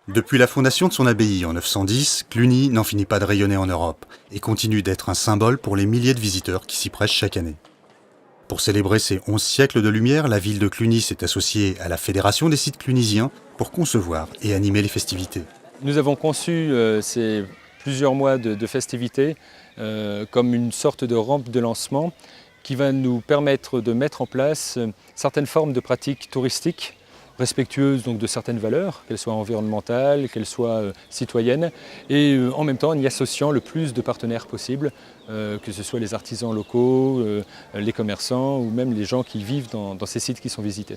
Depuis la fondation de son abbaye en 910, Cluny n'en finit pas de rayonner en Europe et continue d'être un symbole pour les milliers de visiteurs qui s'y pressent chaque année. Pour célébrer ses 11 siècles de lumière, la ville de Cluny s'est associée à la Fédération des sites clunisiens pour concevoir et animer les festivités. Nous avons conçu ces plusieurs mois de festivités comme une sorte de rampe de lancement qui va nous permettre de mettre en place certaines formes de pratiques touristiques respectueuses donc de certaines valeurs, qu'elles soient environnementales, qu'elles soient citoyennes, et en même temps en y associant le plus de partenaires possible, que ce soit les artisans locaux, les commerçants ou même les gens qui vivent dans ces sites qui sont visités.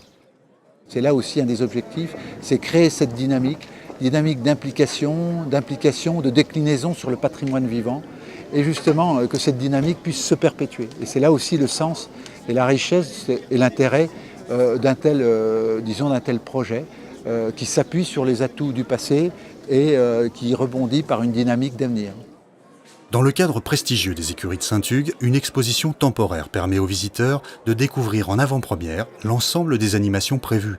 C'est là aussi un des objectifs, c'est créer cette dynamique d'implication, de déclinaison sur le patrimoine vivant, et justement que cette dynamique puisse se perpétuer. Et c'est là aussi le sens et la richesse et l'intérêt d'un tel projet qui s'appuie sur les atouts du passé et qui rebondit par une dynamique d'avenir. Dans le cadre prestigieux des écuries de Saint-Hugues, une exposition temporaire permet aux visiteurs de découvrir en avant-première l'ensemble des animations prévues.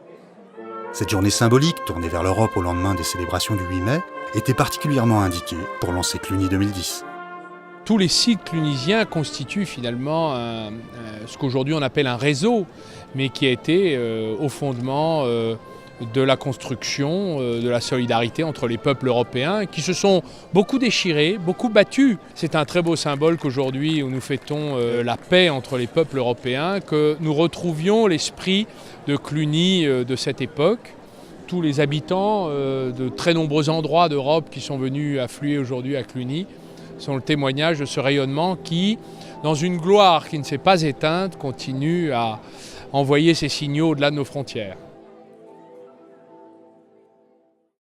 Cette journée symbolique, tournée vers l'Europe au lendemain des célébrations du 8 mai, était particulièrement indiquée pour lancer Cluny 2010. Tous les sites clunisiens constituent finalement ce qu'aujourd'hui on appelle un réseau, mais qui a été au fondement de la construction, de la solidarité entre les peuples européens qui se sont beaucoup déchirés, beaucoup battus. C'est un très beau symbole qu'aujourd'hui, où nous fêtons la paix entre les peuples européens, que nous retrouvions l'esprit de Cluny de cette époque. Tous les habitants de très nombreux endroits d'Europe qui sont venus affluer aujourd'hui à Cluny sont le témoignage de ce rayonnement qui, dans une gloire qui ne s'est pas éteinte, continue à envoyer ses signaux au-delà de nos frontières.